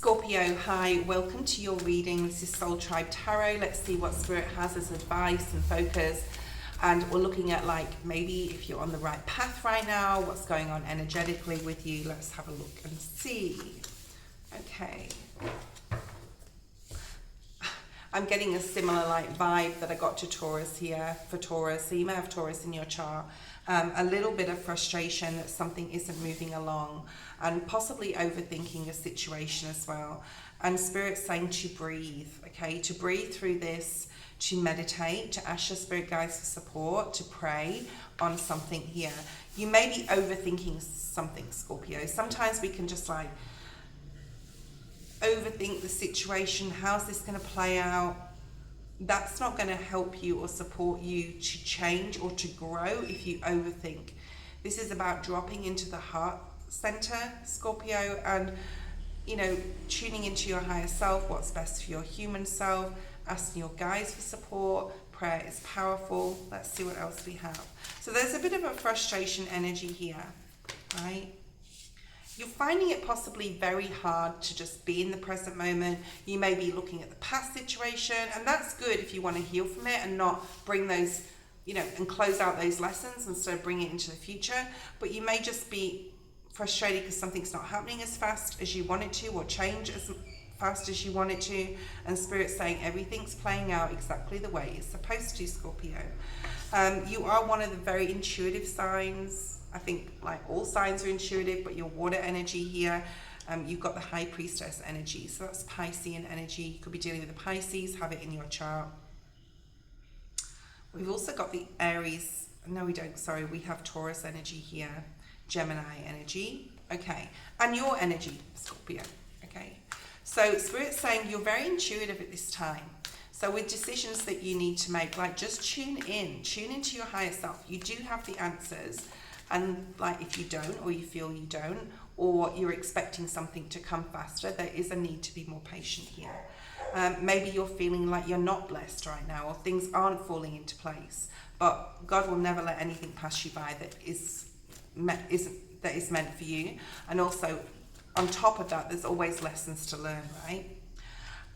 Scorpio, hi, welcome to your reading. This is Soul Tribe Tarot. Let's see what Spirit has as advice and focus. And we're looking at, like, maybe if you're on the right path right now, what's going on energetically with you. Let's have a look and see. Okay. I'm getting a similar vibe that I got to Taurus here for Taurus. So you may have Taurus in your chart. A little bit of frustration that something isn't moving along, and possibly overthinking a situation as well. And Spirit saying to breathe, okay? To breathe through this, to meditate, to ask your spirit guides for support, to pray on something here. You may be overthinking something, Scorpio. Sometimes we can just overthink the situation. How's this going to play out? That's not going to help you or support you to change or to grow if you overthink. This is about dropping into the heart center, Scorpio, and, you know, tuning into your higher self, what's best for your human self, asking your guides for support. Prayer is powerful. Let's see what else we have. So there's a bit of a frustration energy here, right? You're finding it possibly very hard to just be in the present moment. You may be looking at the past situation, and that's good if you want to heal from it and not bring those, you know, and close out those lessons instead of bring it into the future. But you may just be frustrated because something's not happening as fast as you want it to, or change as fast as you want it to. And Spirit's saying everything's playing out exactly the way it's supposed to, Scorpio. You are one of the very intuitive signs. I think like all signs are intuitive, but your water energy here, you've got the High Priestess energy. So that's Piscean energy. You could be dealing with the Pisces, have it in your chart. We've also got the Aries. No, we don't. Sorry, we have Taurus energy here. Gemini energy. Okay. And your energy, Scorpio. Okay. So Spirit's saying you're very intuitive at this time. So with decisions that you need to make, like, just tune into your higher self. You do have the answers. And like, if you don't, or you feel you don't, or you're expecting something to come faster, there is a need to be more patient here. Maybe you're feeling like you're not blessed right now, or things aren't falling into place. But God will never let anything pass you by that is meant for you. And also, on top of that, there's always lessons to learn, right?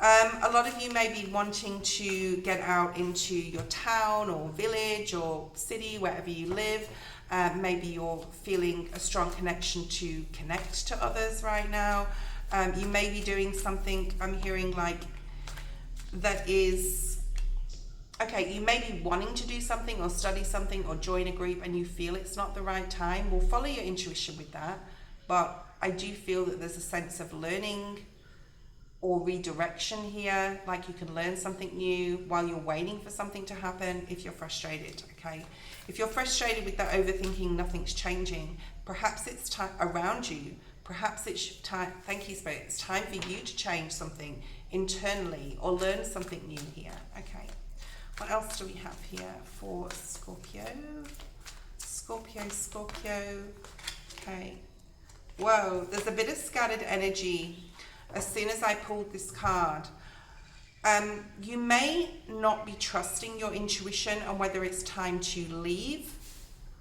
A lot of you may be wanting to get out into your town or village or city, wherever you live. Maybe you're feeling a strong connection to connect to others right now. You may be doing something, I'm hearing, like, that is, okay, you may be wanting to do something or study something or join a group and you feel it's not the right time. Well, follow your intuition with that. But I do feel that there's a sense of learning or redirection here, like you can learn something new while you're waiting for something to happen if you're frustrated, okay? If you're frustrated with that overthinking, nothing's changing, perhaps it's time around you, perhaps it's time, thank you Spirit, it's time for you to change something internally or learn something new here, okay? What else do we have here for Scorpio? Scorpio, okay. Whoa, there's a bit of scattered energy. As soon as I pulled this card, you may not be trusting your intuition on whether it's time to leave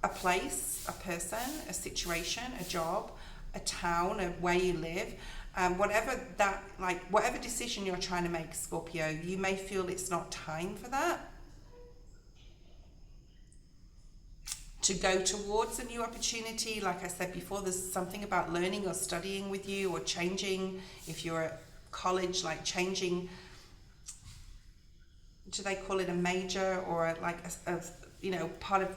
a place, a person, a situation, a job, a town, or where you live. Whatever decision you're trying to make, Scorpio, you may feel it's not time for that. To go towards a new opportunity. Like I said before, there's something about learning or studying with you, or changing, if you're at college, like changing, do they call it a major, or like a part of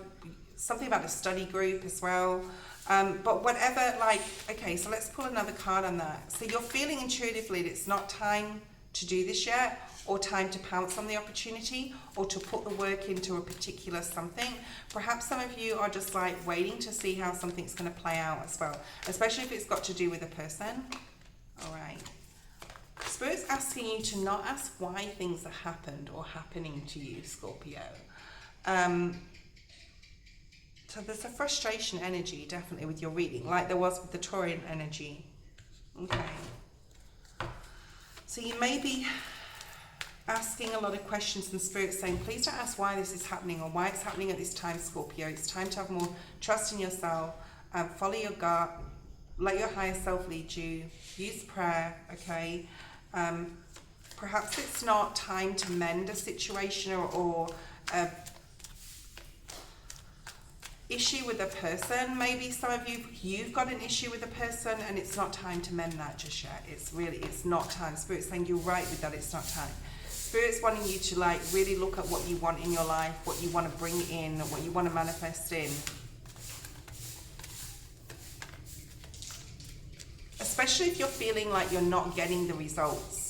something about a study group as well. But whatever, like, okay, so let's pull another card on that. So you're feeling intuitively that it's not time to do this yet, or time to pounce on the opportunity, or to put the work into a particular something. Perhaps some of you are just like waiting to see how something's going to play out as well, especially if it's got to do with a person. All right. Spirit's asking you to not ask why things have happened or happening to you, Scorpio. So there's a frustration energy definitely with your reading, like there was with the Taurian energy. Okay. So you may be asking a lot of questions, and Spirit's saying, please don't ask why this is happening or why it's happening at this time, Scorpio. It's time to have more trust in yourself, follow your gut, let your higher self lead you. Use prayer, okay? Perhaps it's not time to mend a situation or a issue with a person. Maybe some of you've got an issue with a person and it's not time to mend that just yet. It's not time. Spirit's saying you're right with that, it's not time. Spirit's wanting you to like really look at what you want in your life, what you want to bring in, what you want to manifest in. Especially if you're feeling like you're not getting the results.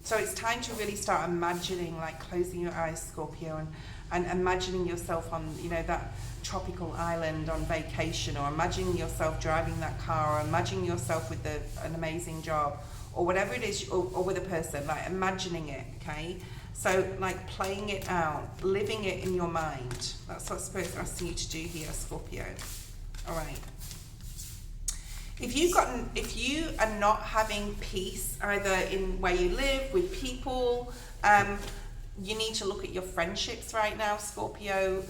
So it's time to really start imagining, like closing your eyes, Scorpio, and imagining yourself on, you know, that tropical island on vacation, or imagining yourself driving that car, or imagining yourself with an amazing job, or whatever it is, or with a person, like imagining it, okay? So like playing it out, living it in your mind. That's what Spirit's asking you to do here, Scorpio. All right. If you are not having peace either in where you live, with people, you need to look at your friendships right now, Scorpio,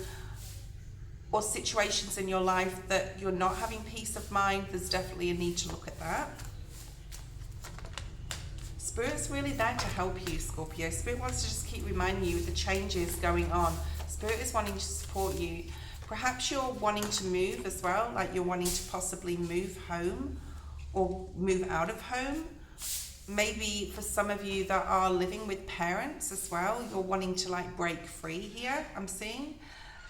or situations in your life that you're not having peace of mind. There's definitely a need to look at that. Spirit's really there to help you, Scorpio. Spirit wants to just keep reminding you of the changes going on. Spirit is wanting to support you. Perhaps you're wanting to move as well, like you're wanting to possibly move home or move out of home. Maybe for some of you that are living with parents as well, you're wanting to like break free here, I'm seeing.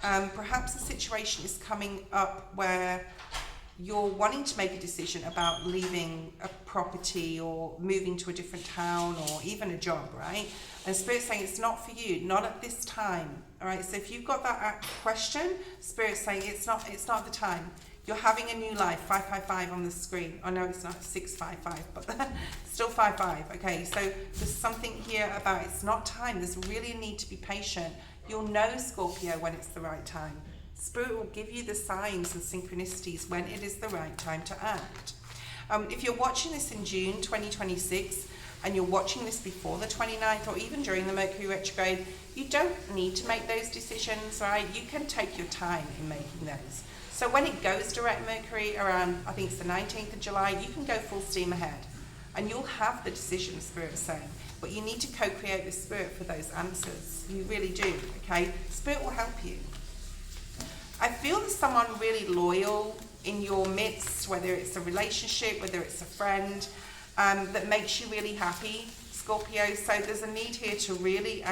Perhaps a situation is coming up where you're wanting to make a decision about leaving a property or moving to a different town or even a job, right? And Spirit's saying it's not for you, not at this time, all right? So if you've got that question, Spirit's saying it's not the time. You're having a new life, 555 on the screen. Oh no, it's not 655, but still 55, okay? So there's something here about it's not time. There's really a need to be patient. You'll know, Scorpio, when it's the right time. Spirit will give you the signs and synchronicities when it is the right time to act. If you're watching this in June 2026 and you're watching this before the 29th or even during the Mercury retrograde, you don't need to make those decisions, right? You can take your time in making those. So when it goes direct Mercury around, I think it's the 19th of July, you can go full steam ahead and you'll have the decision, Spirit's saying. But you need to co-create with Spirit for those answers. You really do, okay? Spirit will help you. I feel there's someone really loyal in your midst, whether it's a relationship, whether it's a friend, that makes you really happy, Scorpio. So there's a need here to really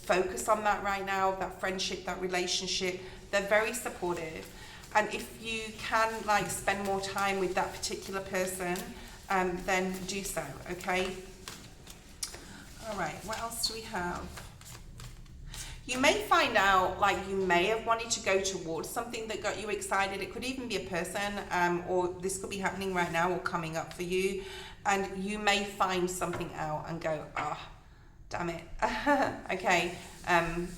focus on that right now, that friendship, that relationship. They're very supportive. And if you can like spend more time with that particular person, then do so, okay? All right, what else do we have? You may find out, like you may have wanted to go towards something that got you excited. It could even be a person, or this could be happening right now or coming up for you. And you may find something out and go, damn it, okay,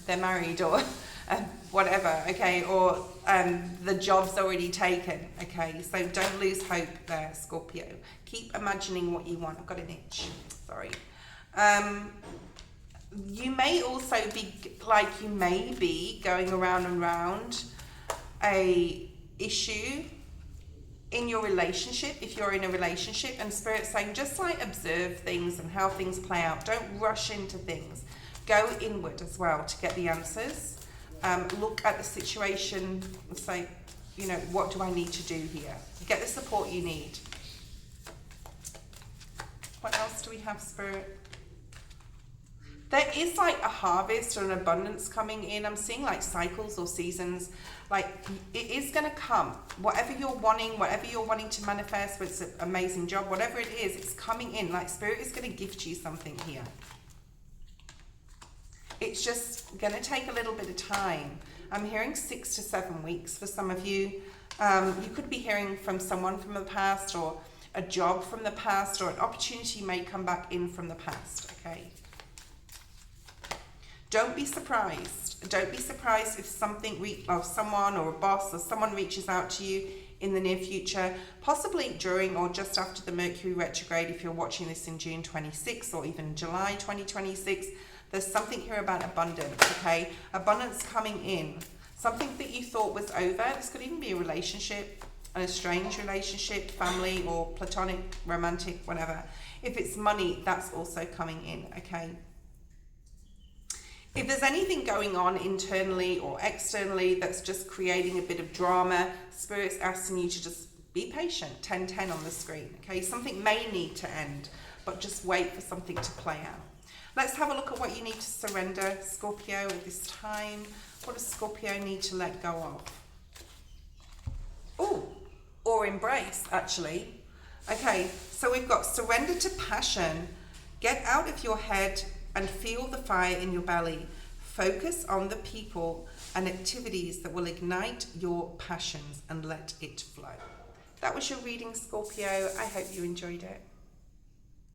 they're married or whatever, okay, or the job's already taken, okay. So don't lose hope there, Scorpio. Keep imagining what you want. I've got an itch, sorry. You may also be like, you may be going around and round a issue in your relationship, if you're in a relationship, and Spirit's saying just like observe things and how things play out. Don't rush into things. Go inward as well to get the answers. Look at the situation and say, you know, what do I need to do here? Get the support you need. What else do we have, Spirit? There is like a harvest or an abundance coming in. I'm seeing like cycles or seasons. Like it is going to come. Whatever you're wanting to manifest, whether it's an amazing job, whatever it is, it's coming in. Like Spirit is going to gift you something here. It's just going to take a little bit of time. I'm hearing 6 to 7 weeks for some of you. You could be hearing from someone from the past, or a job from the past, or an opportunity may come back in from the past, okay? Don't be surprised. Don't be surprised if someone or a boss or someone reaches out to you in the near future, possibly during or just after the Mercury retrograde. If you're watching this in June 26 or even July 2026, there's something here about abundance, okay? Abundance coming in. Something that you thought was over. This could even be a relationship. an estranged relationship, family, or platonic, romantic, whatever. If it's money, that's also coming in, okay? If there's anything going on internally or externally that's just creating a bit of drama, Spirit's asking you to just be patient. 1010 on the screen, okay? Something may need to end, but just wait for something to play out. Let's have a look at what you need to surrender, Scorpio, at this time. What does Scorpio need to let go of? Oh, or embrace, actually. Okay, so we've got surrender to passion. Get out of your head and feel the fire in your belly. Focus on the people and activities that will ignite your passions and let it flow. That was your reading, Scorpio. I hope you enjoyed it.